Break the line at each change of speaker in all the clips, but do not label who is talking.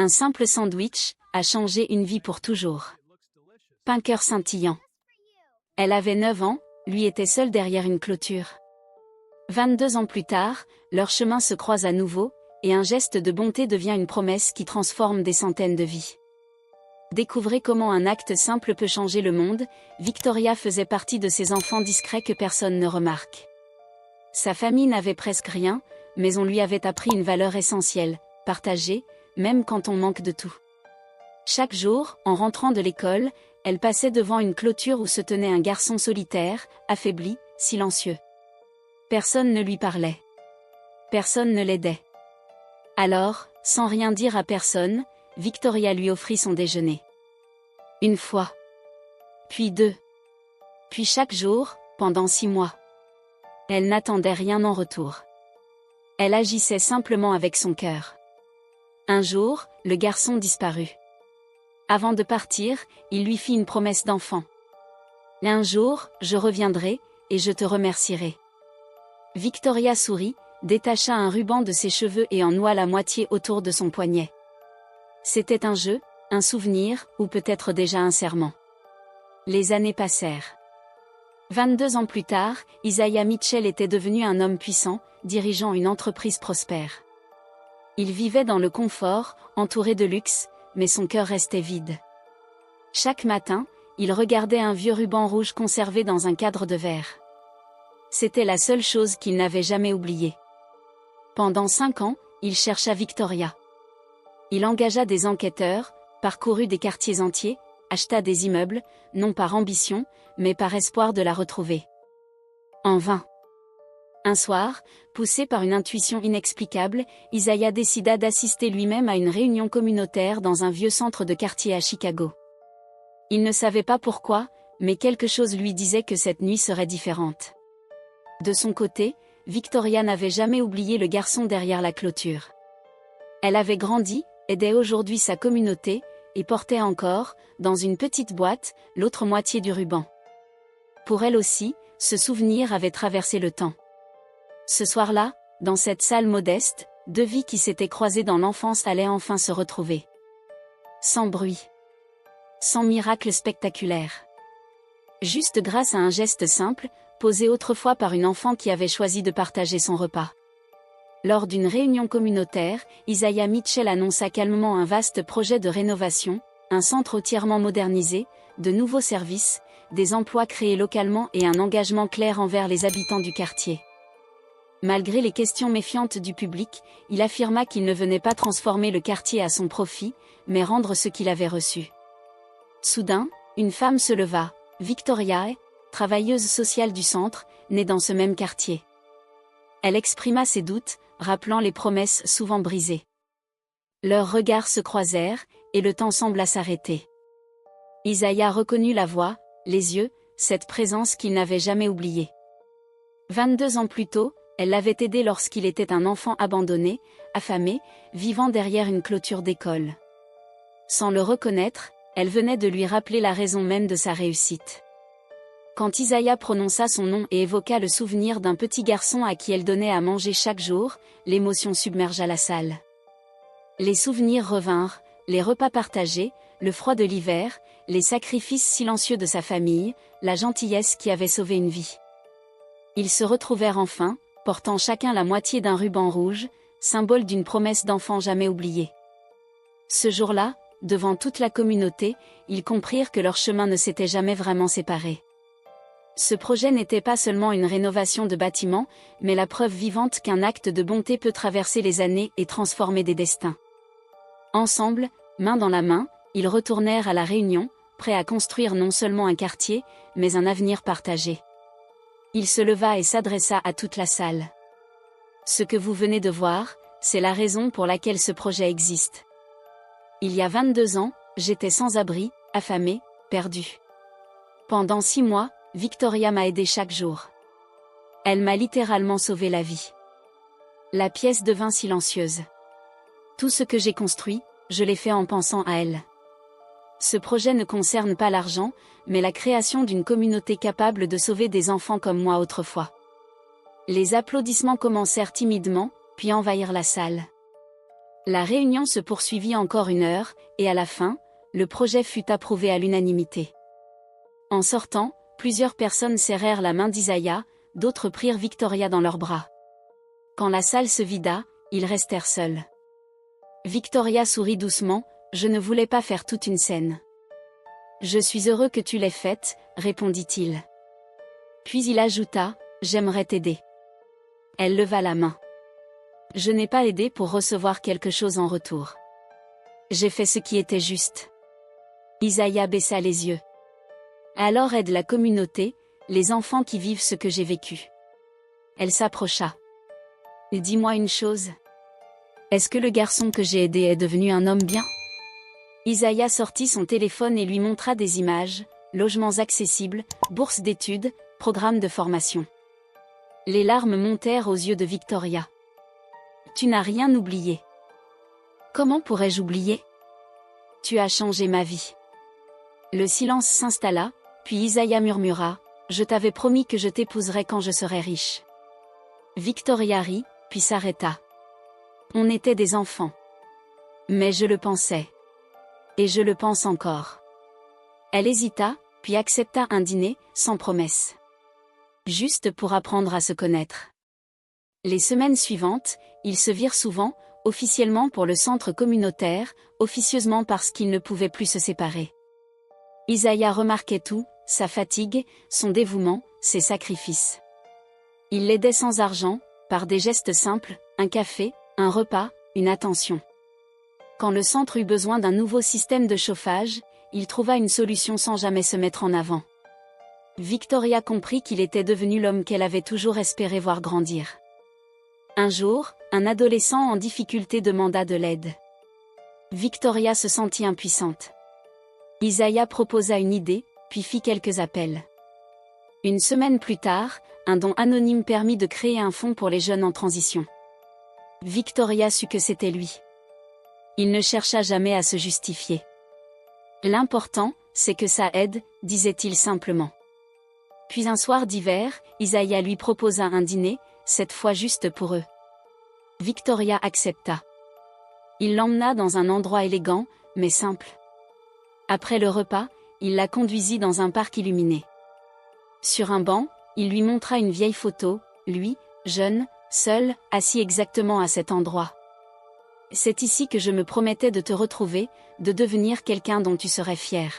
Un simple sandwich a changé une vie pour toujours. Pain cœur scintillant. Elle avait 9 ans, lui était seul derrière une clôture. 22 ans plus tard, leurs chemins se croisent à nouveau, et un geste de bonté devient une promesse qui transforme des centaines de vies. Découvrez comment un acte simple peut changer le monde. Victoria faisait partie de ces enfants discrets que personne ne remarque. Sa famille n'avait presque rien, mais on lui avait appris une valeur essentielle, partager, même quand on manque de tout. Chaque jour, en rentrant de l'école, elle passait devant une clôture où se tenait un garçon solitaire, affaibli, silencieux. Personne ne lui parlait. Personne ne l'aidait. Alors, sans rien dire à personne, Victoria lui offrit son déjeuner. Une fois. Puis 2. Puis chaque jour, pendant 6 mois. Elle n'attendait rien en retour. Elle agissait simplement avec son cœur. Un jour, le garçon disparut. Avant de partir, il lui fit une promesse d'enfant. Un jour, je reviendrai, et je te remercierai. Victoria sourit, détacha un ruban de ses cheveux et en noua la moitié autour de son poignet. C'était un jeu, un souvenir, ou peut-être déjà un serment. Les années passèrent. 22 ans plus tard, Isaiah Mitchell était devenu un homme puissant, dirigeant une entreprise prospère. Il vivait dans le confort, entouré de luxe, mais son cœur restait vide. Chaque matin, il regardait un vieux ruban rouge conservé dans un cadre de verre. C'était la seule chose qu'il n'avait jamais oubliée. Pendant 5 ans, il chercha Victoria. Il engagea des enquêteurs, parcourut des quartiers entiers, acheta des immeubles, non par ambition, mais par espoir de la retrouver. En vain. Un soir, poussé par une intuition inexplicable, Isaiah décida d'assister lui-même à une réunion communautaire dans un vieux centre de quartier à Chicago. Il ne savait pas pourquoi, mais quelque chose lui disait que cette nuit serait différente. De son côté, Victoria n'avait jamais oublié le garçon derrière la clôture. Elle avait grandi, aidait aujourd'hui sa communauté, et portait encore, dans une petite boîte, l'autre moitié du ruban. Pour elle aussi, ce souvenir avait traversé le temps. Ce soir-là, dans cette salle modeste, 2 vies qui s'étaient croisées dans l'enfance allaient enfin se retrouver. Sans bruit. Sans miracle spectaculaire. Juste grâce à un geste simple, posé autrefois par une enfant qui avait choisi de partager son repas. Lors d'une réunion communautaire, Isaiah Mitchell annonça calmement un vaste projet de rénovation, un centre entièrement modernisé, de nouveaux services, des emplois créés localement et un engagement clair envers les habitants du quartier. Malgré les questions méfiantes du public, il affirma qu'il ne venait pas transformer le quartier à son profit, mais rendre ce qu'il avait reçu. Soudain, une femme se leva, Victoria, travailleuse sociale du centre, née dans ce même quartier. Elle exprima ses doutes, rappelant les promesses souvent brisées. Leurs regards se croisèrent, et le temps sembla s'arrêter. Isaiah reconnut la voix, les yeux, cette présence qu'il n'avait jamais oubliée. 22 ans plus tôt, elle l'avait aidé lorsqu'il était un enfant abandonné, affamé, vivant derrière une clôture d'école. Sans le reconnaître, elle venait de lui rappeler la raison même de sa réussite. Quand Isaiah prononça son nom et évoqua le souvenir d'un petit garçon à qui elle donnait à manger chaque jour, l'émotion submergea la salle. Les souvenirs revinrent, les repas partagés, le froid de l'hiver, les sacrifices silencieux de sa famille, la gentillesse qui avait sauvé une vie. Ils se retrouvèrent enfin, portant chacun la moitié d'un ruban rouge, symbole d'une promesse d'enfant jamais oubliée. Ce jour-là, devant toute la communauté, ils comprirent que leurs chemins ne s'étaient jamais vraiment séparés. Ce projet n'était pas seulement une rénovation de bâtiments, mais la preuve vivante qu'un acte de bonté peut traverser les années et transformer des destins. Ensemble, main dans la main, ils retournèrent à la Réunion, prêts à construire non seulement un quartier, mais un avenir partagé. Il se leva et s'adressa à toute la salle. Ce que vous venez de voir, c'est la raison pour laquelle ce projet existe. Il y a 22 ans, j'étais sans abri, affamé, perdu. Pendant 6 mois, Victoria m'a aidé chaque jour. Elle m'a littéralement sauvé la vie. La pièce devint silencieuse. Tout ce que j'ai construit, je l'ai fait en pensant à elle. Ce projet ne concerne pas l'argent, mais la création d'une communauté capable de sauver des enfants comme moi autrefois. Les applaudissements commencèrent timidement, puis envahirent la salle. La réunion se poursuivit encore 1 heure, et à la fin, le projet fut approuvé à l'unanimité. En sortant, plusieurs personnes serrèrent la main d'Isaiah, d'autres prirent Victoria dans leurs bras. Quand la salle se vida, ils restèrent seuls. Victoria sourit doucement, « Je ne voulais pas faire toute une scène. »« Je suis heureux que tu l'aies faite, » répondit-il. Puis il ajouta, « J'aimerais t'aider. » Elle leva la main. « Je n'ai pas aidé pour recevoir quelque chose en retour. J'ai fait ce qui était juste. » Isaiah baissa les yeux. « Alors aide la communauté, les enfants qui vivent ce que j'ai vécu. » Elle s'approcha. « Dis-moi une chose. Est-ce que le garçon que j'ai aidé est devenu un homme bien ?» Isaiah sortit son téléphone et lui montra des images, logements accessibles, bourses d'études, programmes de formation. Les larmes montèrent aux yeux de Victoria. « Tu n'as rien oublié. »« Comment pourrais-je oublier ? Tu as changé ma vie. » Le silence s'installa, puis Isaiah murmura, « Je t'avais promis que je t'épouserais quand je serais riche. » Victoria rit, puis s'arrêta. On était des enfants. Mais je le pensais. Et je le pense encore. Elle hésita, puis accepta un dîner, sans promesse. Juste pour apprendre à se connaître. Les semaines suivantes, ils se virent souvent, officiellement pour le centre communautaire, officieusement parce qu'ils ne pouvaient plus se séparer. Isaiah remarquait tout, sa fatigue, son dévouement, ses sacrifices. Il l'aidait sans argent, par des gestes simples, un café, un repas, une attention. Quand le centre eut besoin d'un nouveau système de chauffage, il trouva une solution sans jamais se mettre en avant. Victoria comprit qu'il était devenu l'homme qu'elle avait toujours espéré voir grandir. Un jour, un adolescent en difficulté demanda de l'aide. Victoria se sentit impuissante. Isaiah proposa une idée, puis fit quelques appels. Une semaine plus tard, un don anonyme permit de créer un fonds pour les jeunes en transition. Victoria sut que c'était lui. Il ne chercha jamais à se justifier. L'important, c'est que ça aide, disait-il simplement. Puis un soir d'hiver, Isaiah lui proposa un dîner, cette fois juste pour eux. Victoria accepta. Il l'emmena dans un endroit élégant, mais simple. Après le repas, il la conduisit dans un parc illuminé. Sur un banc, il lui montra une vieille photo, lui, jeune, seul, assis exactement à cet endroit. « C'est ici que je me promettais de te retrouver, de devenir quelqu'un dont tu serais fier. »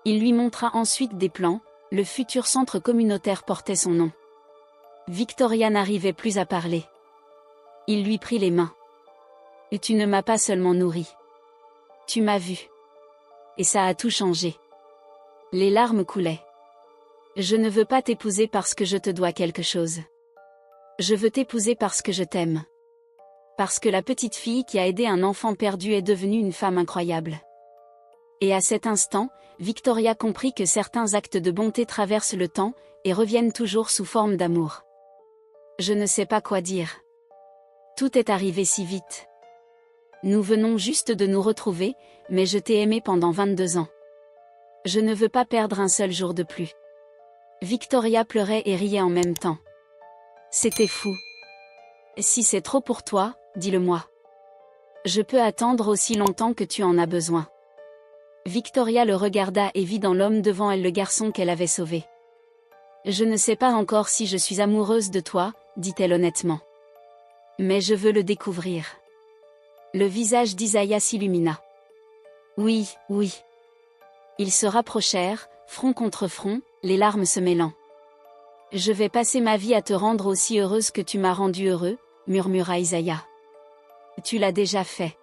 Il lui montra ensuite des plans, le futur centre communautaire portait son nom. Victoria n'arrivait plus à parler. Il lui prit les mains. « Et tu ne m'as pas seulement nourri. Tu m'as vu. Et ça a tout changé. » Les larmes coulaient. « Je ne veux pas t'épouser parce que je te dois quelque chose. Je veux t'épouser parce que je t'aime. Parce que la petite fille qui a aidé un enfant perdu est devenue une femme incroyable. » Et à cet instant, Victoria comprit que certains actes de bonté traversent le temps, et reviennent toujours sous forme d'amour. Je ne sais pas quoi dire. Tout est arrivé si vite. Nous venons juste de nous retrouver, mais je t'ai aimé pendant 22 ans. Je ne veux pas perdre un seul jour de plus. Victoria pleurait et riait en même temps. C'était fou. Si c'est trop pour toi, dis-le-moi. Je peux attendre aussi longtemps que tu en as besoin. Victoria le regarda et vit dans l'homme devant elle le garçon qu'elle avait sauvé. Je ne sais pas encore si je suis amoureuse de toi, dit-elle honnêtement. Mais je veux le découvrir. Le visage d'Isaiah s'illumina. Oui, oui. Ils se rapprochèrent, front contre front, les larmes se mêlant. Je vais passer ma vie à te rendre aussi heureuse que tu m'as rendu heureux, murmura Isaiah. Tu l'as déjà fait.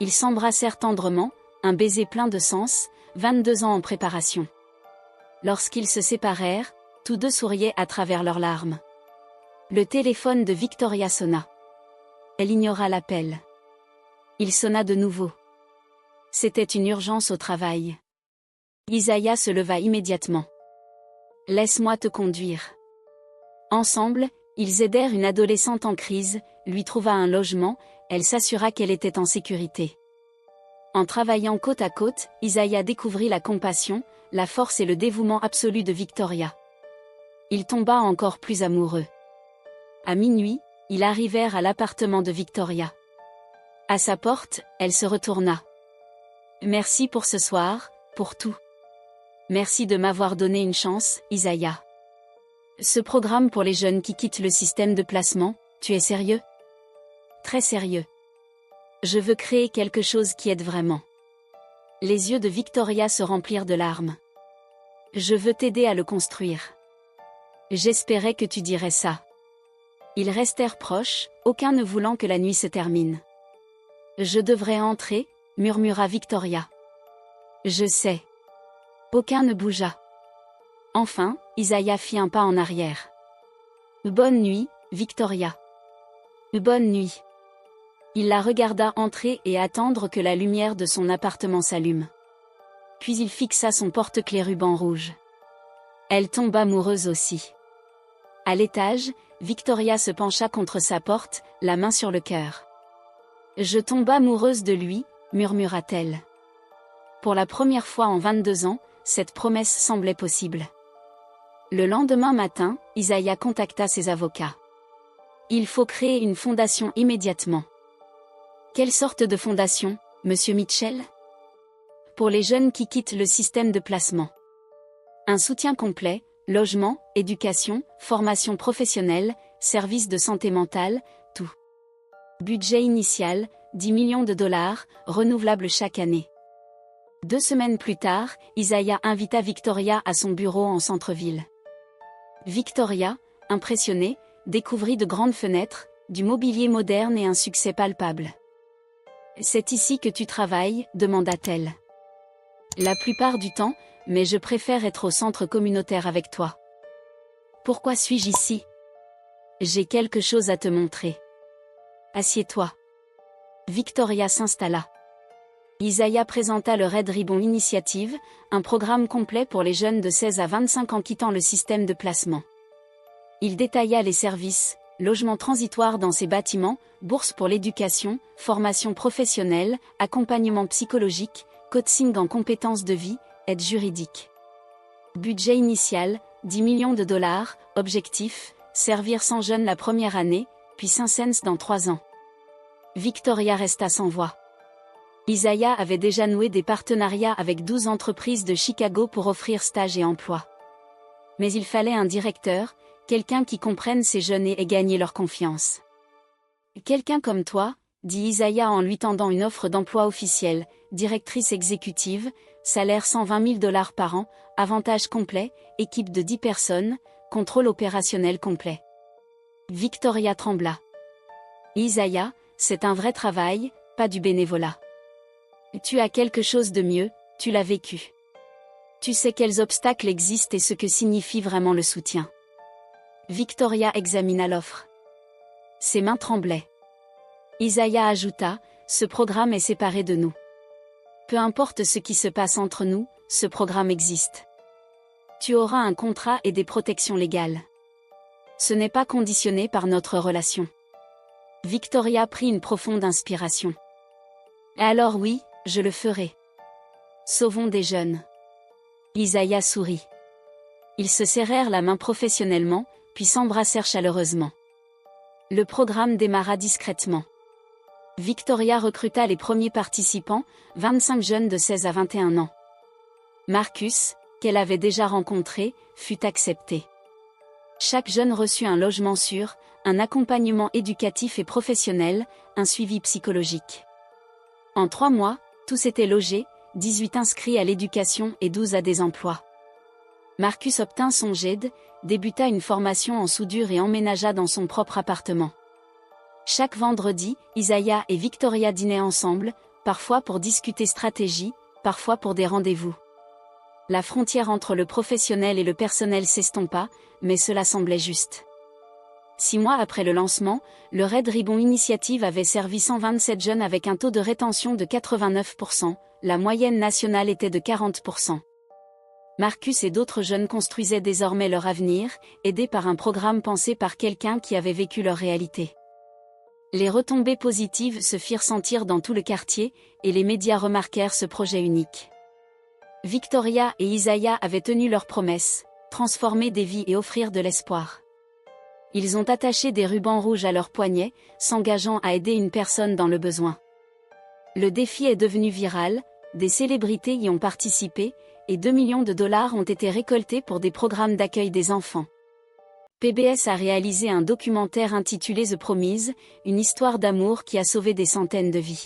Ils s'embrassèrent tendrement, un baiser plein de sens, 22 ans en préparation. Lorsqu'ils se séparèrent, tous deux souriaient à travers leurs larmes. Le téléphone de Victoria sonna. Elle ignora l'appel. Il sonna de nouveau. C'était une urgence au travail. Isaiah se leva immédiatement. « Laisse-moi te conduire. » Ensemble, ils aidèrent une adolescente en crise, lui trouva un logement, elle s'assura qu'elle était en sécurité. En travaillant côte à côte, Isaiah découvrit la compassion, la force et le dévouement absolu de Victoria. Il tomba encore plus amoureux. À minuit, ils arrivèrent à l'appartement de Victoria. À sa porte, elle se retourna. Merci pour ce soir, pour tout. Merci de m'avoir donné une chance, Isaiah. Ce programme pour les jeunes qui quittent le système de placement, tu es sérieux? Très sérieux. Je veux créer quelque chose qui aide vraiment. Les yeux de Victoria se remplirent de larmes. Je veux t'aider à le construire. J'espérais que tu dirais ça. Ils restèrent proches, aucun ne voulant que la nuit se termine. Je devrais entrer, murmura Victoria. Je sais. Aucun ne bougea. Enfin, Isaiah fit un pas en arrière. Bonne nuit, Victoria. Bonne nuit. Il la regarda entrer et attendre que la lumière de son appartement s'allume. Puis il fixa son porte-clés ruban rouge. Elle tomba amoureuse aussi. À l'étage, Victoria se pencha contre sa porte, la main sur le cœur. Je tombe amoureuse de lui, murmura-t-elle. Pour la première fois en 22 ans, cette promesse semblait possible. Le lendemain matin, Isaiah contacta ses avocats. Il faut créer une fondation immédiatement. Quelle sorte de fondation, monsieur Mitchell? Pour les jeunes qui quittent le système de placement. Un soutien complet, logement, éducation, formation professionnelle, services de santé mentale, tout. Budget initial, 10 millions de dollars, renouvelable chaque année. 2 semaines plus tard, Isaiah invita Victoria à son bureau en centre-ville. Victoria, impressionnée, découvrit de grandes fenêtres, du mobilier moderne et un succès palpable. « C'est ici que tu travailles ?» demanda-t-elle. « La plupart du temps, mais je préfère être au centre communautaire avec toi. »« Pourquoi suis-je ici ? » ?»« J'ai quelque chose à te montrer. »« Assieds-toi. » Victoria s'installa. Isaiah présenta le Red Ribbon Initiative, un programme complet pour les jeunes de 16 à 25 ans quittant le système de placement. Il détailla les services, logement transitoire dans ces bâtiments, bourse pour l'éducation, formation professionnelle, accompagnement psychologique, coaching en compétences de vie, aide juridique. Budget initial, 10 millions de dollars, objectif, servir 100 jeunes la première année, puis 500 dans 3 ans. Victoria resta sans voix. Isaiah avait déjà noué des partenariats avec 12 entreprises de Chicago pour offrir stage et emploi. Mais il fallait un directeur, quelqu'un qui comprenne ces jeunes et ait gagné leur confiance. Quelqu'un comme toi, dit Isaiah en lui tendant une offre d'emploi officielle, directrice exécutive, salaire 120 000 dollars par an, avantages complets, équipe de 10 personnes, contrôle opérationnel complet. Victoria trembla. Isaiah, c'est un vrai travail, pas du bénévolat. Tu as quelque chose de mieux, tu l'as vécu. Tu sais quels obstacles existent et ce que signifie vraiment le soutien. Victoria examina l'offre. Ses mains tremblaient. Isaiah ajouta, ce programme est séparé de nous. Peu importe ce qui se passe entre nous, ce programme existe. Tu auras un contrat et des protections légales. Ce n'est pas conditionné par notre relation. Victoria prit une profonde inspiration. Alors oui, je le ferai. Sauvons des jeunes. Isaiah sourit. Ils se serrèrent la main professionnellement, puis s'embrassèrent chaleureusement. Le programme démarra discrètement. Victoria recruta les premiers participants, 25 jeunes de 16 à 21 ans. Marcus, qu'elle avait déjà rencontré, fut accepté. Chaque jeune reçut un logement sûr, un accompagnement éducatif et professionnel, un suivi psychologique. En 3 mois, tous étaient logés, 18 inscrits à l'éducation et 12 à des emplois. Marcus obtint son GED, débuta une formation en soudure et emménagea dans son propre appartement. Chaque vendredi, Isaiah et Victoria dînaient ensemble, parfois pour discuter stratégie, parfois pour des rendez-vous. La frontière entre le professionnel et le personnel s'estompa, mais cela semblait juste. 6 mois après le lancement, le Red Ribbon Initiative avait servi 127 jeunes avec un taux de rétention de 89%, la moyenne nationale était de 40%. Marcus et d'autres jeunes construisaient désormais leur avenir, aidés par un programme pensé par quelqu'un qui avait vécu leur réalité. Les retombées positives se firent sentir dans tout le quartier, et les médias remarquèrent ce projet unique. Victoria et Isaiah avaient tenu leurs promesses, transformer des vies et offrir de l'espoir. Ils ont attaché des rubans rouges à leurs poignets, s'engageant à aider une personne dans le besoin. Le défi est devenu viral, des célébrités y ont participé, et 2 millions de dollars ont été récoltés pour des programmes d'accueil des enfants. PBS a réalisé un documentaire intitulé The Promise, une histoire d'amour qui a sauvé des centaines de vies.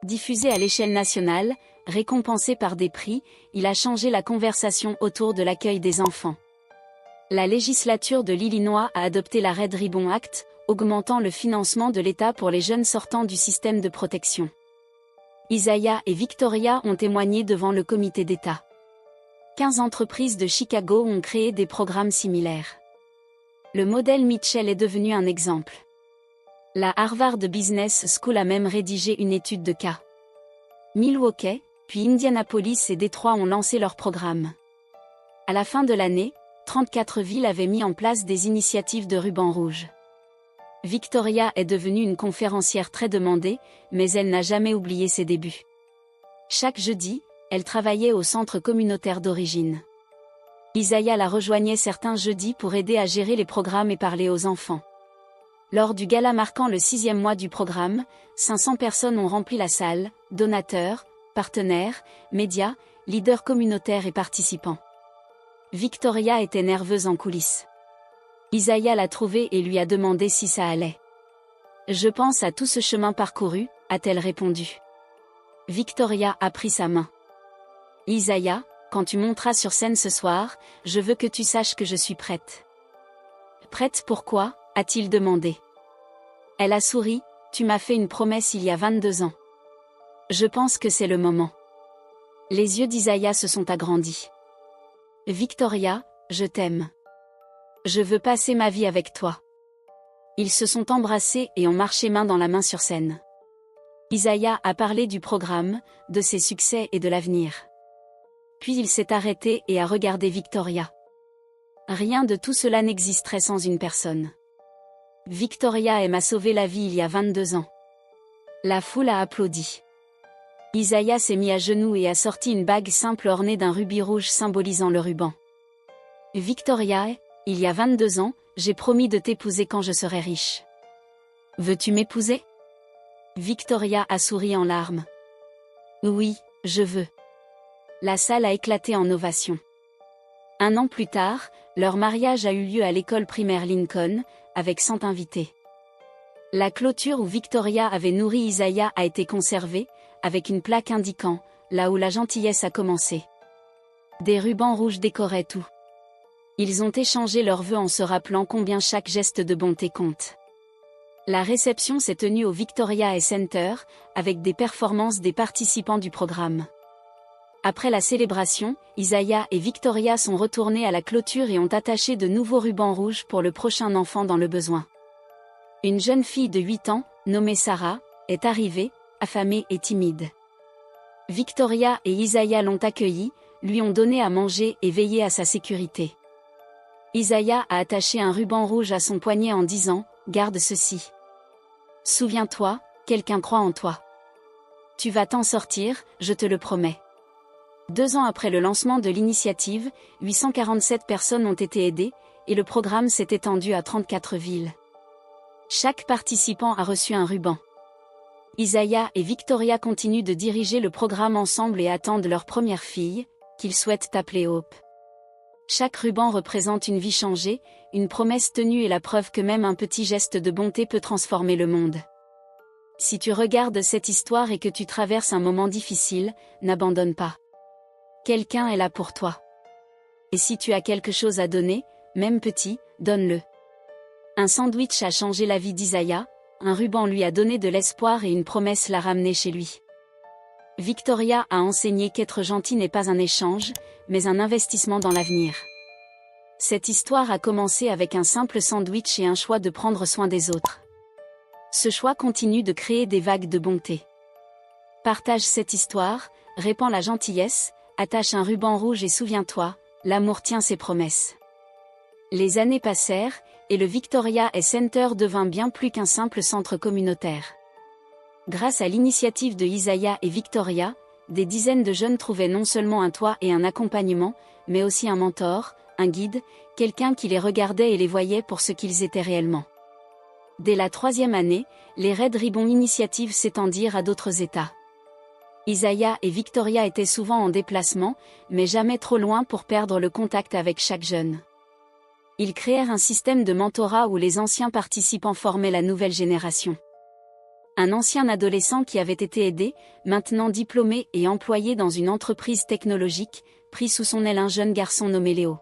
Diffusé à l'échelle nationale, récompensé par des prix, il a changé la conversation autour de l'accueil des enfants. La législature de l'Illinois a adopté la Red Ribbon Act, augmentant le financement de l'État pour les jeunes sortant du système de protection. Isaiah et Victoria ont témoigné devant le comité d'État. 15 entreprises de Chicago ont créé des programmes similaires. Le modèle Mitchell est devenu un exemple. La Harvard Business School a même rédigé une étude de cas. Milwaukee, puis Indianapolis et Détroit ont lancé leurs programmes. À la fin de l'année, 34 villes avaient mis en place des initiatives de ruban rouge. Victoria est devenue une conférencière très demandée, mais elle n'a jamais oublié ses débuts. Chaque jeudi, elle travaillait au centre communautaire d'origine. Isaiah la rejoignait certains jeudis pour aider à gérer les programmes et parler aux enfants. Lors du gala marquant le 6e mois du programme, 500 personnes ont rempli la salle, donateurs, partenaires, médias, leaders communautaires et participants. Victoria était nerveuse en coulisses. Isaiah l'a trouvée et lui a demandé si ça allait. « Je pense à tout ce chemin parcouru », a-t-elle répondu. Victoria a pris sa main. « Isaiah, quand tu monteras sur scène ce soir, je veux que tu saches que je suis prête. »« Prête pourquoi ?» a-t-il demandé. Elle a souri, « Tu m'as fait une promesse il y a 22 ans. Je pense que c'est le moment. » Les yeux d'Isaiah se sont agrandis. « Victoria, je t'aime. Je veux passer ma vie avec toi. » Ils se sont embrassés et ont marché main dans la main sur scène. Isaiah a parlé du programme, de ses succès et de l'avenir. Puis il s'est arrêté et a regardé Victoria. Rien de tout cela n'existerait sans une personne. Victoria m'a sauvé la vie il y a 22 ans. La foule a applaudi. Isaiah s'est mis à genoux et a sorti une bague simple ornée d'un rubis rouge symbolisant le ruban. Victoria, il y a 22 ans, j'ai promis de t'épouser quand je serai riche. Veux-tu m'épouser? Victoria a souri en larmes. Oui, je veux. La salle a éclaté en ovations. 1 an plus tard, leur mariage a eu lieu à l'école primaire Lincoln, avec 100 invités. La clôture où Victoria avait nourri Isaiah a été conservée, avec une plaque indiquant « Là où la gentillesse a commencé ». Des rubans rouges décoraient tout. Ils ont échangé leurs vœux en se rappelant combien chaque geste de bonté compte. La réception s'est tenue au Victoria Center, avec des performances des participants du programme. Après la célébration, Isaiah et Victoria sont retournés à la clôture et ont attaché de nouveaux rubans rouges pour le prochain enfant dans le besoin. Une jeune fille de 8 ans, nommée Sarah, est arrivée, affamée et timide. Victoria et Isaiah l'ont accueillie, lui ont donné à manger et veillé à sa sécurité. Isaiah a attaché un ruban rouge à son poignet en disant « Garde ceci. Souviens-toi, quelqu'un croit en toi. Tu vas t'en sortir, je te le promets. » 2 ans après le lancement de l'initiative, 847 personnes ont été aidées, et le programme s'est étendu à 34 villes. Chaque participant a reçu un ruban. Isaiah et Victoria continuent de diriger le programme ensemble et attendent leur première fille, qu'ils souhaitent appeler Hope. Chaque ruban représente une vie changée, une promesse tenue et la preuve que même un petit geste de bonté peut transformer le monde. Si tu regardes cette histoire et que tu traverses un moment difficile, n'abandonne pas. Quelqu'un est là pour toi. Et si tu as quelque chose à donner, même petit, donne-le. Un sandwich a changé la vie d'Isaiah, un ruban lui a donné de l'espoir et une promesse l'a ramené chez lui. Victoria a enseigné qu'être gentil n'est pas un échange, mais un investissement dans l'avenir. Cette histoire a commencé avec un simple sandwich et un choix de prendre soin des autres. Ce choix continue de créer des vagues de bonté. Partage cette histoire, répand la gentillesse, attache un ruban rouge et souviens-toi, l'amour tient ses promesses. Les années passèrent, et le Victoria Center devint bien plus qu'un simple centre communautaire. Grâce à l'initiative de Isaiah et Victoria, des dizaines de jeunes trouvaient non seulement un toit et un accompagnement, mais aussi un mentor, un guide, quelqu'un qui les regardait et les voyait pour ce qu'ils étaient réellement. Dès la 3e année, les Red Ribbon Initiative s'étendirent à d'autres États. Isaiah et Victoria étaient souvent en déplacement, mais jamais trop loin pour perdre le contact avec chaque jeune. Ils créèrent un système de mentorat où les anciens participants formaient la nouvelle génération. Un ancien adolescent qui avait été aidé, maintenant diplômé et employé dans une entreprise technologique, prit sous son aile un jeune garçon nommé Léo.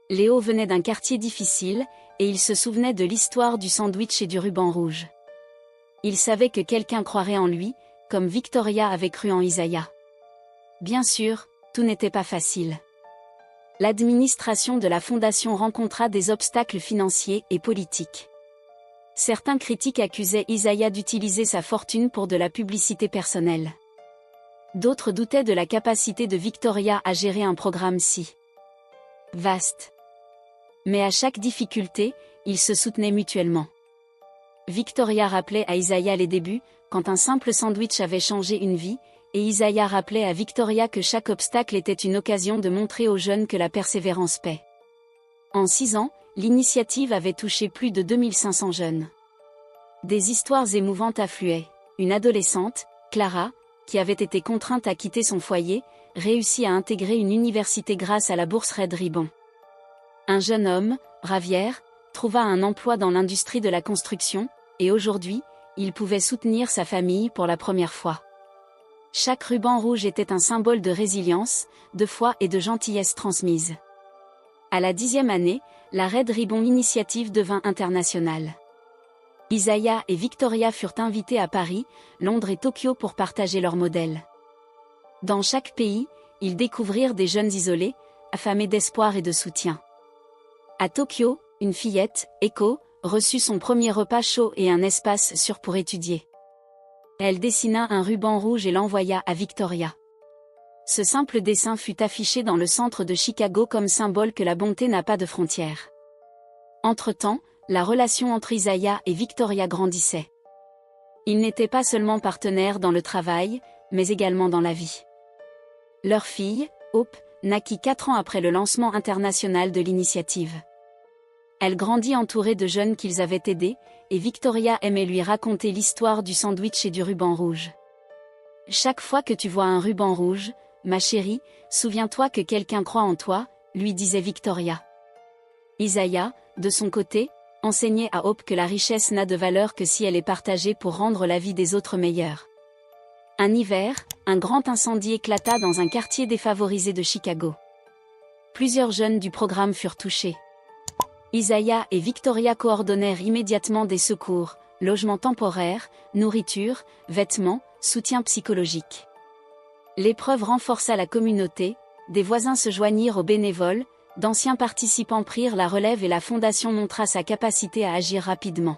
Léo venait d'un quartier difficile, et il se souvenait de l'histoire du sandwich et du ruban rouge. Il savait que quelqu'un croirait en lui, comme Victoria avait cru en Isaiah. Bien sûr, tout n'était pas facile. L'administration de la fondation rencontra des obstacles financiers et politiques. Certains critiques accusaient Isaiah d'utiliser sa fortune pour de la publicité personnelle. D'autres doutaient de la capacité de Victoria à gérer un programme si vaste. Mais à chaque difficulté, ils se soutenaient mutuellement. Victoria rappelait à Isaiah les débuts, quand un simple sandwich avait changé une vie, et Isaiah rappelait à Victoria que chaque obstacle était une occasion de montrer aux jeunes que la persévérance paie. En 6 ans, l'initiative avait touché plus de 2500 jeunes. Des histoires émouvantes affluaient. Une adolescente, Clara, qui avait été contrainte à quitter son foyer, réussit à intégrer une université grâce à la bourse Red Ribbon. Un jeune homme, Javier, trouva un emploi dans l'industrie de la construction, et aujourd'hui, il pouvait soutenir sa famille pour la première fois. Chaque ruban rouge était un symbole de résilience, de foi et de gentillesse transmise. À la 10e année, la Red Ribbon Initiative devint internationale. Isaiah et Victoria furent invités à Paris, Londres et Tokyo pour partager leur modèle. Dans chaque pays, ils découvrirent des jeunes isolés, affamés d'espoir et de soutien. À Tokyo, une fillette, Echo, reçut son premier repas chaud et un espace sûr pour étudier. Elle dessina un ruban rouge et l'envoya à Victoria. Ce simple dessin fut affiché dans le centre de Chicago comme symbole que la bonté n'a pas de frontières. Entre-temps, la relation entre Isaiah et Victoria grandissait. Ils n'étaient pas seulement partenaires dans le travail, mais également dans la vie. Leur fille, Hope, naquit 4 ans après le lancement international de l'initiative. Elle grandit entourée de jeunes qu'ils avaient aidés, et Victoria aimait lui raconter l'histoire du sandwich et du ruban rouge. Chaque fois que tu vois un ruban rouge, ma chérie, souviens-toi que quelqu'un croit en toi, lui disait Victoria. Isaiah, de son côté, enseignait à Hope que la richesse n'a de valeur que si elle est partagée pour rendre la vie des autres meilleure. Un hiver, un grand incendie éclata dans un quartier défavorisé de Chicago. Plusieurs jeunes du programme furent touchés. Isaiah et Victoria coordonnèrent immédiatement des secours, logement temporaire, nourriture, vêtements, soutien psychologique. L'épreuve renforça la communauté, des voisins se joignirent aux bénévoles, d'anciens participants prirent la relève et la fondation montra sa capacité à agir rapidement.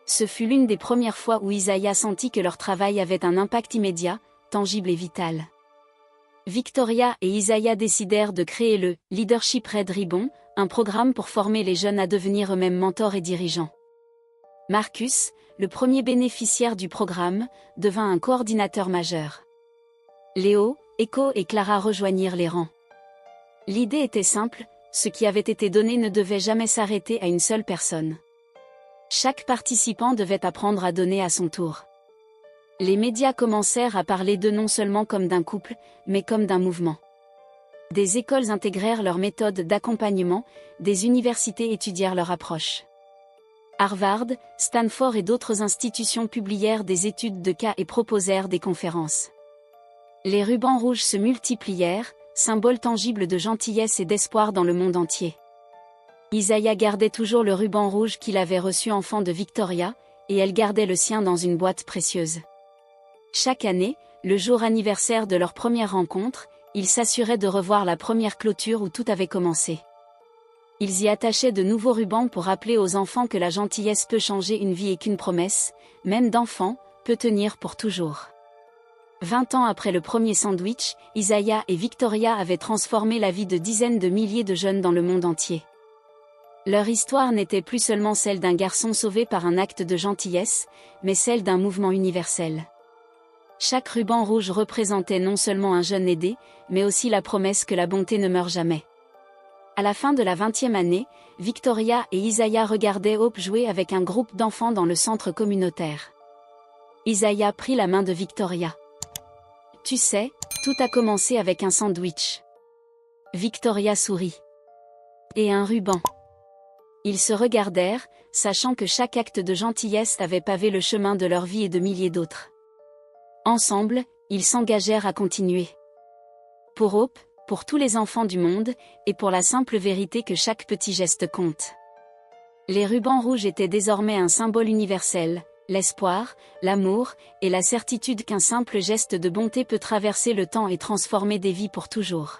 Ce fut l'une des premières fois où Isaiah sentit que leur travail avait un impact immédiat, tangible et vital. Victoria et Isaiah décidèrent de créer le Leadership Red Ribbon, un programme pour former les jeunes à devenir eux-mêmes mentors et dirigeants. Marcus, le premier bénéficiaire du programme, devint un coordinateur majeur. Léo, Echo et Clara rejoignirent les rangs. L'idée était simple, ce qui avait été donné ne devait jamais s'arrêter à une seule personne. Chaque participant devait apprendre à donner à son tour. Les médias commencèrent à parler d'eux non seulement comme d'un couple, mais comme d'un mouvement. Des écoles intégrèrent leur méthode d'accompagnement, des universités étudièrent leur approche. Harvard, Stanford et d'autres institutions publièrent des études de cas et proposèrent des conférences. Les rubans rouges se multiplièrent, symbole tangible de gentillesse et d'espoir dans le monde entier. Isaiah gardait toujours le ruban rouge qu'il avait reçu enfant de Victoria, et elle gardait le sien dans une boîte précieuse. Chaque année, le jour anniversaire de leur première rencontre, ils s'assuraient de revoir la première clôture où tout avait commencé. Ils y attachaient de nouveaux rubans pour rappeler aux enfants que la gentillesse peut changer une vie et qu'une promesse, même d'enfant, peut tenir pour toujours. 20 ans après le premier sandwich, Isaiah et Victoria avaient transformé la vie de dizaines de milliers de jeunes dans le monde entier. Leur histoire n'était plus seulement celle d'un garçon sauvé par un acte de gentillesse, mais celle d'un mouvement universel. Chaque ruban rouge représentait non seulement un jeune aidé, mais aussi la promesse que la bonté ne meurt jamais. À la fin de la 20e année, Victoria et Isaiah regardaient Hope jouer avec un groupe d'enfants dans le centre communautaire. Isaiah prit la main de Victoria. « Tu sais, tout a commencé avec un sandwich. » Victoria sourit. « Et un ruban. » Ils se regardèrent, sachant que chaque acte de gentillesse avait pavé le chemin de leur vie et de milliers d'autres. Ensemble, ils s'engagèrent à continuer. Pour Hope, pour tous les enfants du monde, et pour la simple vérité que chaque petit geste compte. Les rubans rouges étaient désormais un symbole universel, l'espoir, l'amour, et la certitude qu'un simple geste de bonté peut traverser le temps et transformer des vies pour toujours.